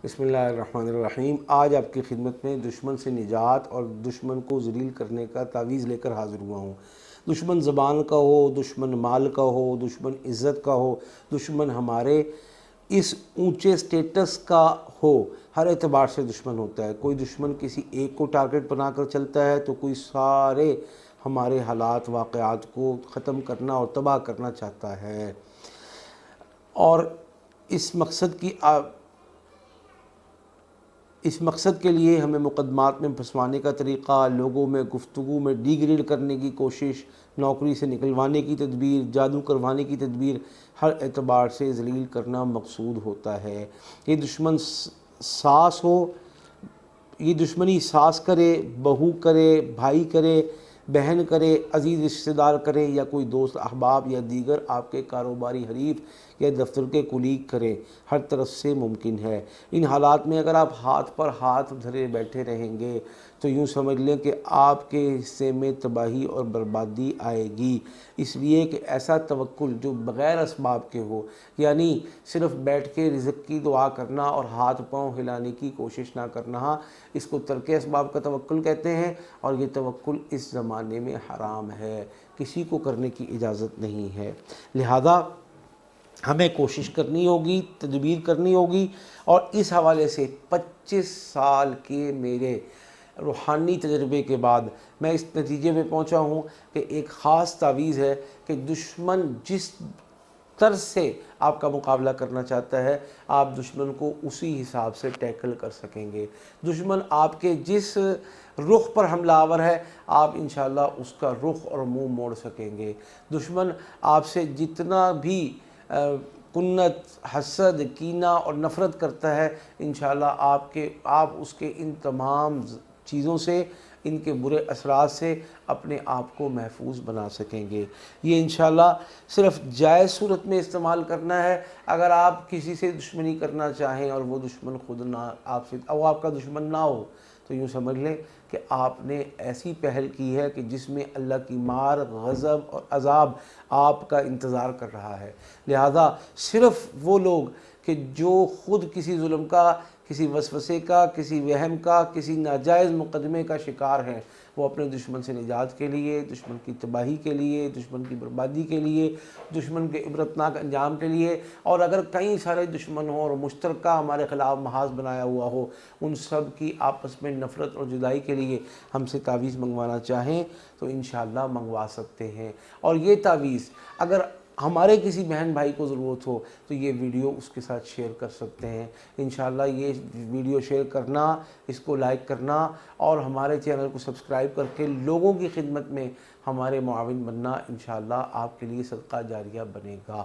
بسم اللہ الرحمن الرحیم۔ آج آپ کی خدمت میں دشمن سے نجات اور دشمن کو ذلیل کرنے کا تعویذ لے کر حاضر ہوا ہوں۔ دشمن زبان کا ہو، دشمن مال کا ہو، دشمن عزت کا ہو، دشمن ہمارے اس اونچے سٹیٹس کا ہو، ہر اعتبار سے دشمن ہوتا ہے۔ کوئی دشمن کسی ایک کو ٹارگٹ بنا کر چلتا ہے تو کوئی سارے ہمارے حالات واقعات کو ختم کرنا اور تباہ کرنا چاہتا ہے، اور اس مقصد کے لیے ہمیں مقدمات میں پھنسوانے کا طریقہ، لوگوں میں گفتگو میں ڈی گریڈ کرنے کی کوشش، نوکری سے نکلوانے کی تدبیر، جادو کروانے کی تدبیر، ہر اعتبار سے ذلیل کرنا مقصود ہوتا ہے۔ یہ دشمن ساس ہو، یہ دشمنی ساس کرے، بہو کرے، بھائی کرے، بہن کرے، عزیز رشتہ دار کرے، یا کوئی دوست احباب یا دیگر آپ کے کاروباری حریف یا دفتر کے کولیگ کرے، ہر طرف سے ممکن ہے۔ ان حالات میں اگر آپ ہاتھ پر ہاتھ دھرے بیٹھے رہیں گے تو یوں سمجھ لیں کہ آپ کے حصے میں تباہی اور بربادی آئے گی۔ اس لیے کہ ایسا توکل جو بغیر اسباب کے ہو، یعنی صرف بیٹھ کے رزق کی دعا کرنا اور ہاتھ پاؤں ہلانے کی کوشش نہ کرنا، اس کو ترک اسباب کا توکل کہتے ہیں، اور یہ توکل اس زمانے میں حرام ہے، کسی کو کرنے کی اجازت نہیں ہے۔ لہذا ہمیں کوشش کرنی ہوگی، تدبیر کرنی ہوگی، اور اس حوالے سے 25 سال کے میرے روحانی تجربے کے بعد میں اس نتیجے میں پہنچا ہوں کہ ایک خاص تعویذ ہے کہ دشمن جس طرز سے آپ کا مقابلہ کرنا چاہتا ہے، آپ دشمن کو اسی حساب سے ٹیکل کر سکیں گے۔ دشمن آپ کے جس رخ پر حملہ آور ہے، آپ انشاءاللہ اس کا رخ اور منہ موڑ سکیں گے۔ دشمن آپ سے جتنا بھی کنت، حسد، کینہ اور نفرت کرتا ہے، انشاءاللہ آپ اس کے ان تمام چیزوں سے، ان کے برے اثرات سے اپنے آپ کو محفوظ بنا سکیں گے۔ یہ انشاءاللہ صرف جائز صورت میں استعمال کرنا ہے۔ اگر آپ کسی سے دشمنی کرنا چاہیں اور وہ دشمن خود نہ آپ کا دشمن نہ ہو، تو یوں سمجھ لیں کہ آپ نے ایسی پہل کی ہے کہ جس میں اللہ کی مار، غضب اور عذاب آپ کا انتظار کر رہا ہے۔ لہذا صرف وہ لوگ کہ جو خود کسی ظلم کا، کسی وسوسے کا، کسی وہم کا، کسی ناجائز مقدمے کا شکار ہیں، وہ اپنے دشمن سے نجات کے لیے، دشمن کی تباہی کے لیے، دشمن کی بربادی کے لیے، دشمن کے عبرتناک انجام کے لیے، اور اگر کئی سارے دشمن ہوں اور مشترکہ ہمارے خلاف محاذ بنایا ہوا ہو، ان سب کی آپس میں نفرت اور جدائی کے لیے ہم سے تعویذ منگوانا چاہیں تو انشاءاللہ منگوا سکتے ہیں۔ اور یہ تعویذ اگر ہمارے کسی بہن بھائی کو ضرورت ہو تو یہ ویڈیو اس کے ساتھ شیئر کر سکتے ہیں۔ انشاءاللہ یہ ویڈیو شیئر کرنا، اس کو لائک کرنا اور ہمارے چینل کو سبسکرائب کر کے لوگوں کی خدمت میں ہمارے معاون بننا انشاءاللہ آپ کے لیے صدقہ جاریہ بنے گا۔